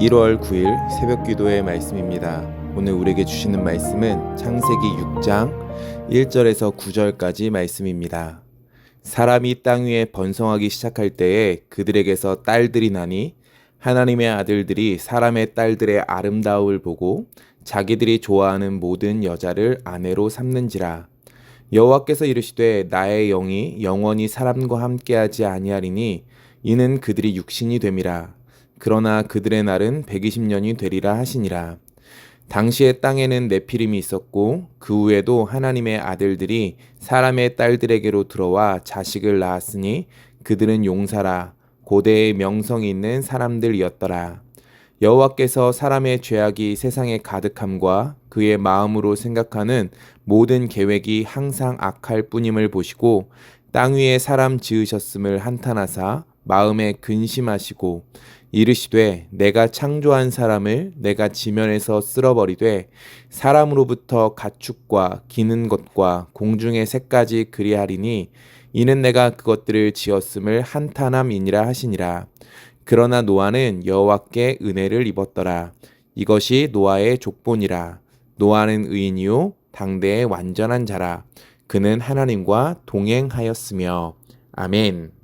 1월 9일 새벽 기도의 말씀입니다. 오늘 우리에게 주시는 말씀은 창세기 6장 1절에서 9절까지 말씀입니다. 사람이 땅 위에 번성하기 시작할 때에 그들에게서 딸들이 나니 하나님의 아들들이 사람의 딸들의 아름다움을 보고 자기들이 좋아하는 모든 여자를 아내로 삼는지라. 여호와께서 이르시되 나의 영이 영원히 사람과 함께하지 아니하리니 이는 그들이 육신이 됨이라. 그러나 그들의 날은 120년이 되리라 하시니라. 당시에 땅에는 네피림이 있었고 그 후에도 하나님의 아들들이 사람의 딸들에게로 들어와 자식을 낳았으니 그들은 용사라 고대의 명성이 있는 사람들이었더라. 여호와께서 사람의 죄악이 세상에 가득함과 그의 마음으로 생각하는 모든 계획이 항상 악할 뿐임을 보시고 땅 위에 사람 지으셨음을 한탄하사 마음에 근심하시고 이르시되 내가 창조한 사람을 내가 지면에서 쓸어버리되 사람으로부터 가축과 기는 것과 공중의 새까지 그리하리니 이는 내가 그것들을 지었음을 한탄함이니라 하시니라. 그러나 노아는 여호와께 은혜를 입었더라. 이것이 노아의 족본이라. 노아는 의인이요 당대의 완전한 자라. 그는 하나님과 동행하였으며. 아멘.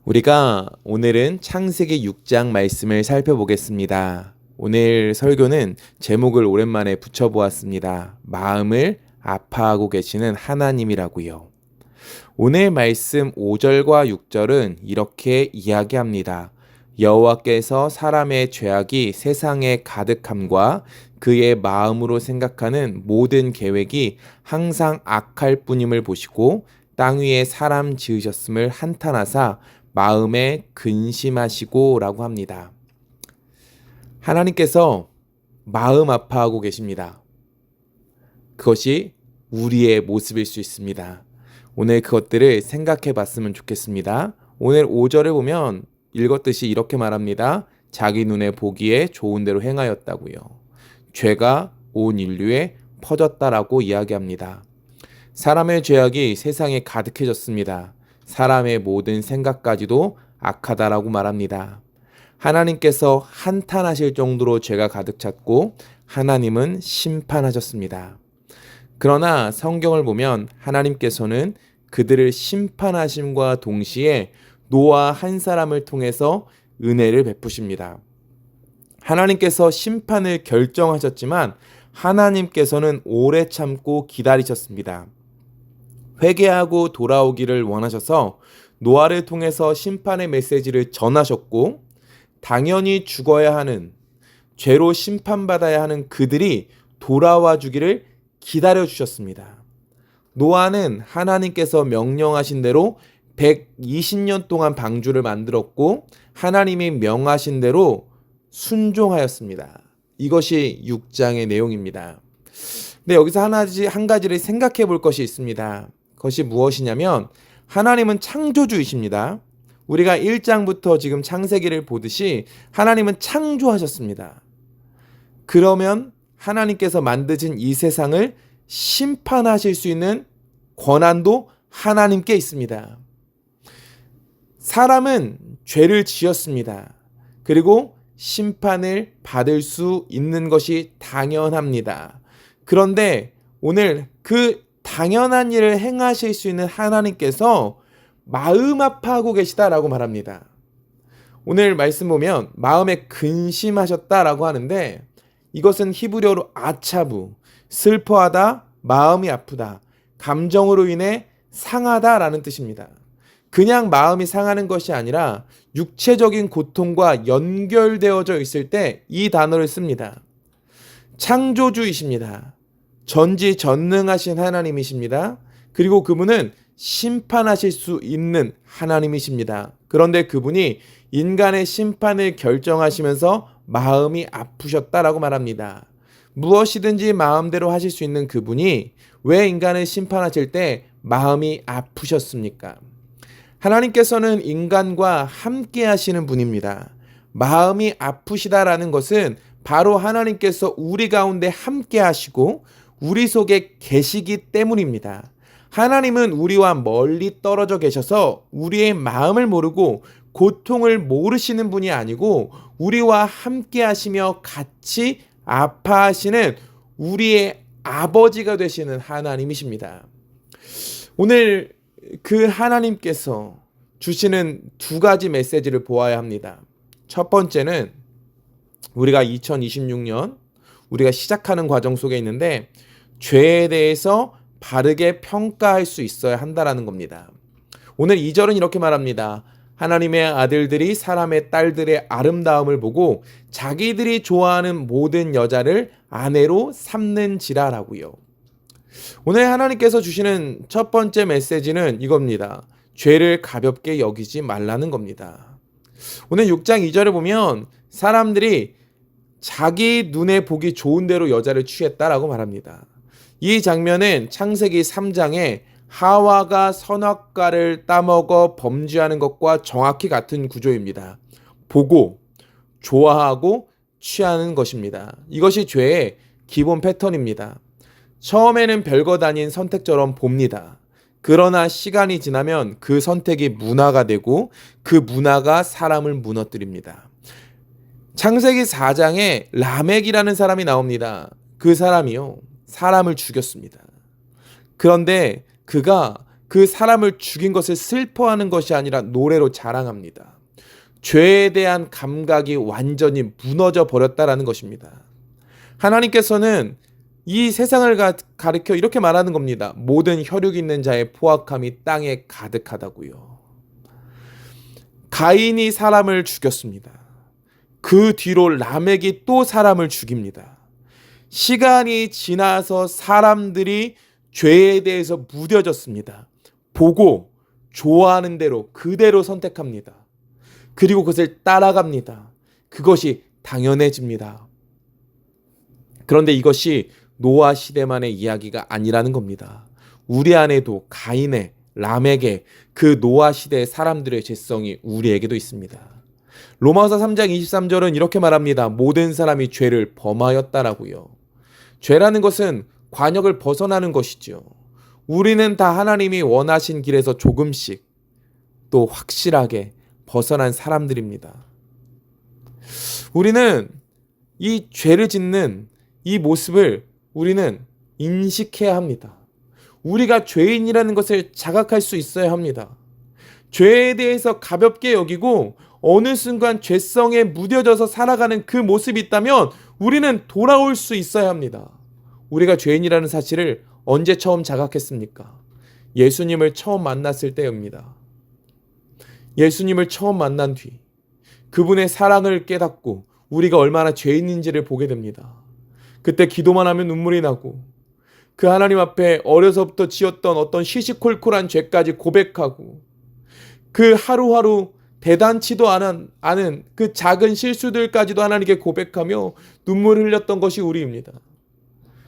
우리가 오늘은 창세기 6장 말씀을 살펴보겠습니다. 오늘 설교는 제목을 오랜만에 붙여보았습니다. 마음을 아파하고 계시는 하나님이라고요. 오늘 말씀 5절과 6절은 이렇게 이야기합니다. 여호와께서 사람의 죄악이 세상에 가득함과 그의 마음으로 생각하는 모든 계획이 항상 악할 뿐임을 보시고 땅 위에 사람 지으셨음을 한탄하사 마음에 근심하시고 라고 합니다. 하나님께서 마음 아파하고 계십니다. 그것이 우리의 모습일 수 있습니다. 오늘 그것들을 생각해 봤으면 좋겠습니다. 오늘 5절을 보면 읽었듯이 이렇게 말합니다. 자기 눈에 보기에 좋은 대로 행하였다고요. 죄가 온 인류에 퍼졌다라고 이야기합니다. 사람의 죄악이 세상에 가득해졌습니다. 사람의 모든 생각까지도 악하다라고 말합니다. 하나님께서 한탄하실 정도로 죄가 가득 찼고 하나님은 심판하셨습니다. 그러나 성경을 보면 하나님께서는 그들을 심판하심과 동시에 노아 한 사람을 통해서 은혜를 베푸십니다. 하나님께서 심판을 결정하셨지만 하나님께서는 오래 참고 기다리셨습니다. 회개하고 돌아오기를 원하셔서 노아를 통해서 심판의 메시지를 전하셨고 당연히 죽어야 하는 죄로 심판받아야 하는 그들이 돌아와 주기를 기다려 주셨습니다. 노아는 하나님께서 명령하신 대로 120년 동안 방주를 만들었고 하나님이 명하신 대로 순종하였습니다. 이것이 6장의 내용입니다. 근데 여기서 한 가지를 생각해 볼 것이 있습니다. 그것이 무엇이냐면 하나님은 창조주이십니다. 우리가 1장부터 지금 창세기를 보듯이 하나님은 창조하셨습니다. 그러면 하나님께서 만드신 이 세상을 심판하실 수 있는 권한도 하나님께 있습니다. 사람은 죄를 지었습니다. 그리고 심판을 받을 수 있는 것이 당연합니다. 그런데 오늘 그 당연한 일을 행하실 수 있는 하나님께서 마음 아파하고 계시다라고 말합니다. 오늘 말씀 보면 마음에 근심하셨다라고 하는데 이것은 히브리어로 아차부, 슬퍼하다, 마음이 아프다, 감정으로 인해 상하다라는 뜻입니다. 그냥 마음이 상하는 것이 아니라 육체적인 고통과 연결되어져 있을 때 이 단어를 씁니다. 창조주이십니다. 전지전능하신 하나님이십니다. 그리고 그분은 심판하실 수 있는 하나님이십니다. 그런데 그분이 인간의 심판을 결정하시면서 마음이 아프셨다라고 말합니다. 무엇이든지 마음대로 하실 수 있는 그분이 왜 인간을 심판하실 때 마음이 아프셨습니까? 하나님께서는 인간과 함께 하시는 분입니다. 마음이 아프시다라는 것은 바로 하나님께서 우리 가운데 함께 하시고 우리 속에 계시기 때문입니다. 하나님은 우리와 멀리 떨어져 계셔서 우리의 마음을 모르고 고통을 모르시는 분이 아니고 우리와 함께 하시며 같이 아파하시는 우리의 아버지가 되시는 하나님이십니다. 오늘 그 하나님께서 주시는 두 가지 메시지를 보아야 합니다. 첫 번째는 우리가 2026년 우리가 시작하는 과정 속에 있는데 죄에 대해서 바르게 평가할 수 있어야 한다라는 겁니다. 오늘 2절은 이렇게 말합니다. 하나님의 아들들이 사람의 딸들의 아름다움을 보고 자기들이 좋아하는 모든 여자를 아내로 삼는지라라고요. 오늘 하나님께서 주시는 첫 번째 메시지는 이겁니다. 죄를 가볍게 여기지 말라는 겁니다. 오늘 6장 2절에 보면 사람들이 자기 눈에 보기 좋은 대로 여자를 취했다라고 말합니다. 이 장면은 창세기 3장에 하와가 선악과를 따먹어 범죄하는 것과 정확히 같은 구조입니다. 보고, 좋아하고, 취하는 것입니다. 이것이 죄의 기본 패턴입니다. 처음에는 별것 아닌 선택처럼 봅니다. 그러나 시간이 지나면 그 선택이 문화가 되고 그 문화가 사람을 무너뜨립니다. 창세기 4장에 라멕이라는 사람이 나옵니다. 그 사람이요, 사람을 죽였습니다. 그런데 그가 그 사람을 죽인 것을 슬퍼하는 것이 아니라 노래로 자랑합니다. 죄에 대한 감각이 완전히 무너져 버렸다라는 것입니다. 하나님께서는 이 세상을 가리켜 이렇게 말하는 겁니다. 모든 혈육 있는 자의 포악함이 땅에 가득하다고요. 가인이 사람을 죽였습니다. 그 뒤로 라멕이 또 사람을 죽입니다. 시간이 지나서 사람들이 죄에 대해서 무뎌졌습니다. 보고 좋아하는 대로 그대로 선택합니다. 그리고 그것을 따라갑니다. 그것이 당연해집니다. 그런데 이것이 노아 시대만의 이야기가 아니라는 겁니다. 우리 안에도 가인의, 라멕의 그 노아 시대의 사람들의 죄성이 우리에게도 있습니다. 로마서 3장 23절은 이렇게 말합니다. 모든 사람이 죄를 범하였다라고요. 죄라는 것은 관역을 벗어나는 것이죠. 우리는 다 하나님이 원하신 길에서 조금씩 또 확실하게 벗어난 사람들입니다. 우리는 이 죄를 짓는 이 모습을 우리는 인식해야 합니다. 우리가 죄인이라는 것을 자각할 수 있어야 합니다. 죄에 대해서 가볍게 여기고 어느 순간 죄성에 무뎌져서 살아가는 그 모습이 있다면 우리는 돌아올 수 있어야 합니다. 우리가 죄인이라는 사실을 언제 처음 자각했습니까? 예수님을 처음 만났을 때입니다. 예수님을 처음 만난 뒤 그분의 사랑을 깨닫고 우리가 얼마나 죄인인지를 보게 됩니다. 그때 기도만 하면 눈물이 나고 그 하나님 앞에 어려서부터 지었던 어떤 시시콜콜한 죄까지 고백하고 그 하루하루 대단치도 않은 그 작은 실수들까지도 하나님께 고백하며 눈물을 흘렸던 것이 우리입니다.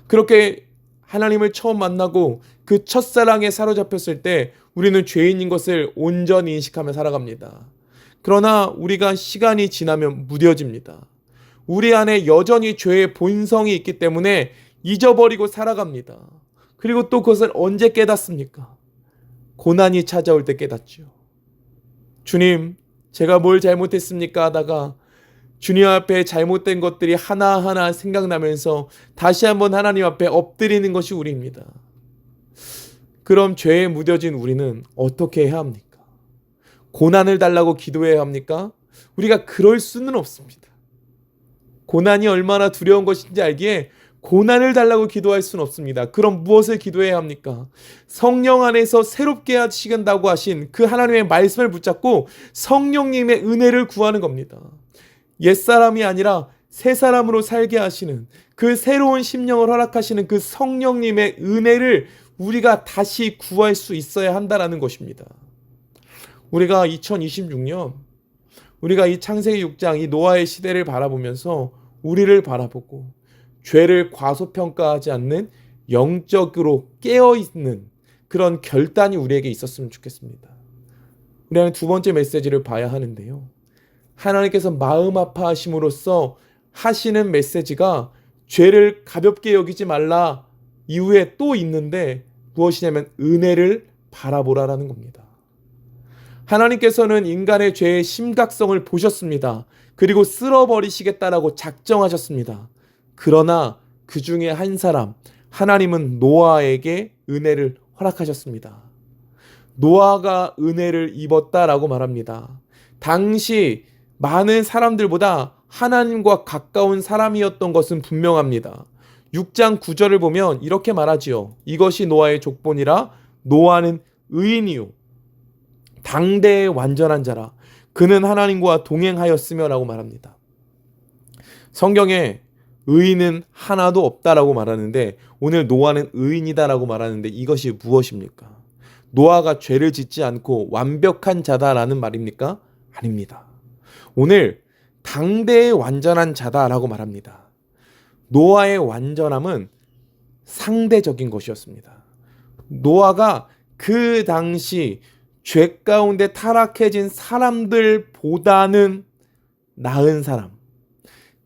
그렇게 하나님을 처음 만나고 그 첫사랑에 사로잡혔을 때 우리는 죄인인 것을 온전히 인식하며 살아갑니다. 그러나 우리가 시간이 지나면 무뎌집니다. 우리 안에 여전히 죄의 본성이 있기 때문에 잊어버리고 살아갑니다. 그리고 또 그것을 언제 깨닫습니까? 고난이 찾아올 때 깨닫죠. 주님, 제가 뭘 잘못했습니까? 하다가 주님 앞에 잘못된 것들이 하나하나 생각나면서 다시 한번 하나님 앞에 엎드리는 것이 우리입니다. 그럼 죄에 무뎌진 우리는 어떻게 해야 합니까? 고난을 달라고 기도해야 합니까? 우리가 그럴 수는 없습니다. 고난이 얼마나 두려운 것인지 알기에 고난을 달라고 기도할 수는 없습니다. 그럼 무엇을 기도해야 합니까? 성령 안에서 새롭게 하시겠다고 하신 그 하나님의 말씀을 붙잡고 성령님의 은혜를 구하는 겁니다. 옛사람이 아니라 새 사람으로 살게 하시는 그 새로운 심령을 허락하시는 그 성령님의 은혜를 우리가 다시 구할 수 있어야 한다는 것입니다. 우리가 2026년 우리가 이 창세기 6장 이 노아의 시대를 바라보면서 우리를 바라보고 죄를 과소평가하지 않는 영적으로 깨어있는 그런 결단이 우리에게 있었으면 좋겠습니다. 우리는 두 번째 메시지를 봐야 하는데요. 하나님께서 마음 아파하심으로써 하시는 메시지가 죄를 가볍게 여기지 말라 이후에 또 있는데 무엇이냐면 은혜를 바라보라라는 겁니다. 하나님께서는 인간의 죄의 심각성을 보셨습니다. 그리고 쓸어버리시겠다라고 작정하셨습니다. 그러나 그 중에 한 사람, 하나님은 노아에게 은혜를 허락하셨습니다. 노아가 은혜를 입었다라고 말합니다. 당시 많은 사람들보다 하나님과 가까운 사람이었던 것은 분명합니다. 6장 9절을 보면 이렇게 말하지요. 이것이 노아의 족본이라. 노아는 의인이요 당대의 완전한 자라. 그는 하나님과 동행하였으며 라고 말합니다. 성경에 의인은 하나도 없다라고 말하는데 오늘 노아는 의인이다라고 말하는데 이것이 무엇입니까? 노아가 죄를 짓지 않고 완벽한 자다라는 말입니까? 아닙니다. 오늘 당대의 완전한 자다라고 말합니다. 노아의 완전함은 상대적인 것이었습니다. 노아가 그 당시 죄 가운데 타락해진 사람들보다는 나은 사람,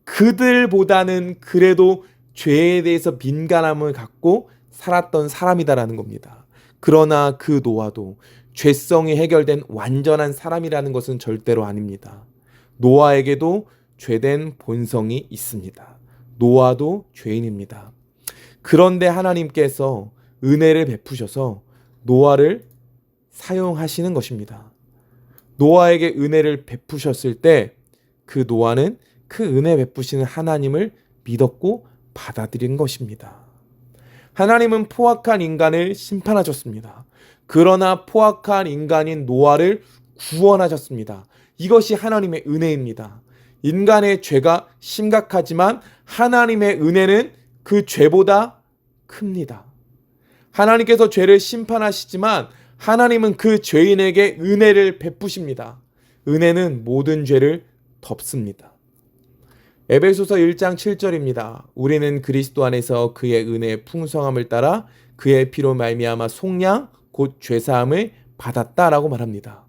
그들보다는 그래도 죄에 대해서 민감함을 갖고 살았던 사람이다라는 겁니다. 그러나 그 노아도 죄성이 해결된 완전한 사람이라는 것은 절대로 아닙니다. 노아에게도 죄된 본성이 있습니다. 노아도 죄인입니다. 그런데 하나님께서 은혜를 베푸셔서 노아를 사용하시는 것입니다. 노아에게 은혜를 베푸셨을 때 그 노아는 그 은혜 베푸시는 하나님을 믿었고 받아들인 것입니다. 하나님은 포악한 인간을 심판하셨습니다. 그러나 포악한 인간인 노아를 구원하셨습니다. 이것이 하나님의 은혜입니다. 인간의 죄가 심각하지만 하나님의 은혜는 그 죄보다 큽니다. 하나님께서 죄를 심판하시지만 하나님은 그 죄인에게 은혜를 베푸십니다. 은혜는 모든 죄를 덮습니다. 에베소서 1장 7절입니다. 우리는 그리스도 안에서 그의 은혜의 풍성함을 따라 그의 피로 말미암아 속량 곧 죄사함을 받았다라고 말합니다.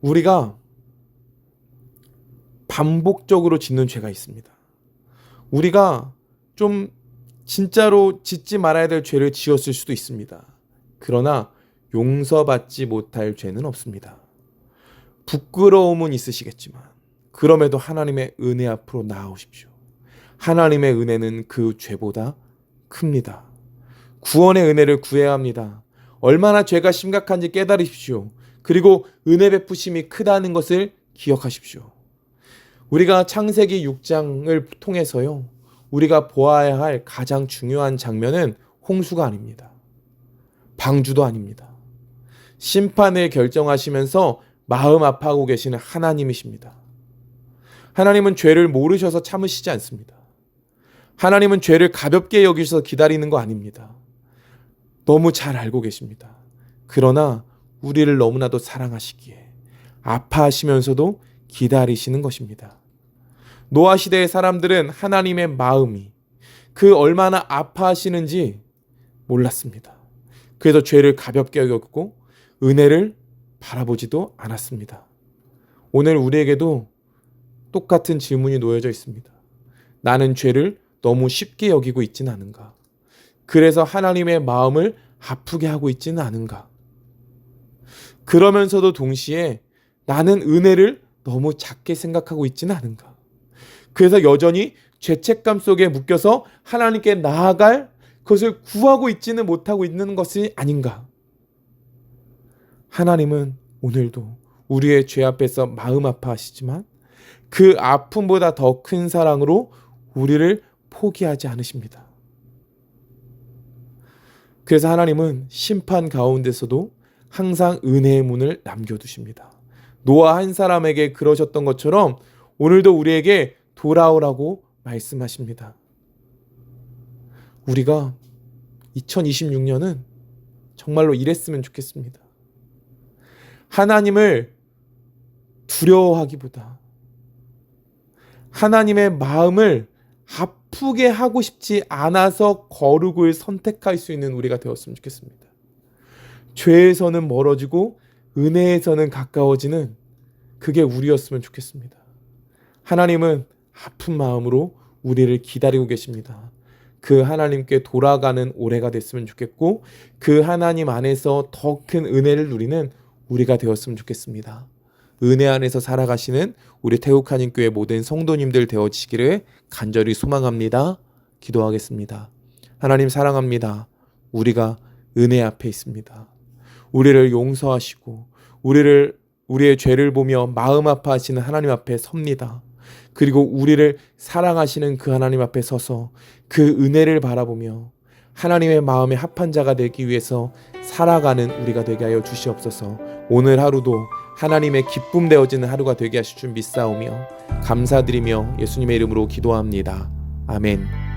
우리가 반복적으로 짓는 죄가 있습니다. 우리가 좀 진짜로 짓지 말아야 될 죄를 지었을 수도 있습니다. 그러나 용서받지 못할 죄는 없습니다. 부끄러움은 있으시겠지만 그럼에도 하나님의 은혜 앞으로 나아오십시오. 하나님의 은혜는 그 죄보다 큽니다. 구원의 은혜를 구해야 합니다. 얼마나 죄가 심각한지 깨달으십시오. 그리고 은혜 베푸심이 크다는 것을 기억하십시오. 우리가 창세기 6장을 통해서요, 우리가 보아야 할 가장 중요한 장면은 홍수가 아닙니다. 방주도 아닙니다. 심판을 결정하시면서 마음 아파하고 계시는 하나님이십니다. 하나님은 죄를 모르셔서 참으시지 않습니다. 하나님은 죄를 가볍게 여기셔서 기다리는 거 아닙니다. 너무 잘 알고 계십니다. 그러나 우리를 너무나도 사랑하시기에 아파하시면서도 기다리시는 것입니다. 노아 시대의 사람들은 하나님의 마음이 그 얼마나 아파하시는지 몰랐습니다. 그래서 죄를 가볍게 여겼고 은혜를 바라보지도 않았습니다. 오늘 우리에게도 똑같은 질문이 놓여져 있습니다. 나는 죄를 너무 쉽게 여기고 있지는 않은가? 그래서 하나님의 마음을 아프게 하고 있지는 않은가? 그러면서도 동시에 나는 은혜를 너무 작게 생각하고 있지는 않은가? 그래서 여전히 죄책감 속에 묶여서 하나님께 나아갈 그것을 구하고 있지는 못하고 있는 것이 아닌가? 하나님은 오늘도 우리의 죄 앞에서 마음 아파하시지만 그 아픔보다 더 큰 사랑으로 우리를 포기하지 않으십니다. 그래서 하나님은 심판 가운데서도 항상 은혜의 문을 남겨두십니다. 노아 한 사람에게 그러셨던 것처럼 오늘도 우리에게 돌아오라고 말씀하십니다. 우리가 2026년은 정말로 이랬으면 좋겠습니다. 하나님을 두려워하기보다 하나님의 마음을 아프게 하고 싶지 않아서 거룩을 선택할 수 있는 우리가 되었으면 좋겠습니다. 죄에서는 멀어지고 은혜에서는 가까워지는 그게 우리였으면 좋겠습니다. 하나님은 아픈 마음으로 우리를 기다리고 계십니다. 그 하나님께 돌아가는 올해가 됐으면 좋겠고 그 하나님 안에서 더 큰 은혜를 누리는 우리가 되었으면 좋겠습니다. 은혜 안에서 살아가시는 우리 태국한인교회 모든 성도님들 되어지기를 간절히 소망합니다. 기도하겠습니다. 하나님 사랑합니다. 우리가 은혜 앞에 있습니다. 우리를 용서하시고 우리의 죄를 보며 마음 아파하시는 하나님 앞에 섭니다. 그리고 우리를 사랑하시는 그 하나님 앞에 서서 그 은혜를 바라보며 하나님의 마음에 합한 자가 되기 위해서 살아가는 우리가 되게 하여 주시옵소서. 오늘 하루도 하나님의 기쁨 되어지는 하루가 되게 하실 줄 믿사오며 감사드리며 예수님의 이름으로 기도합니다. 아멘.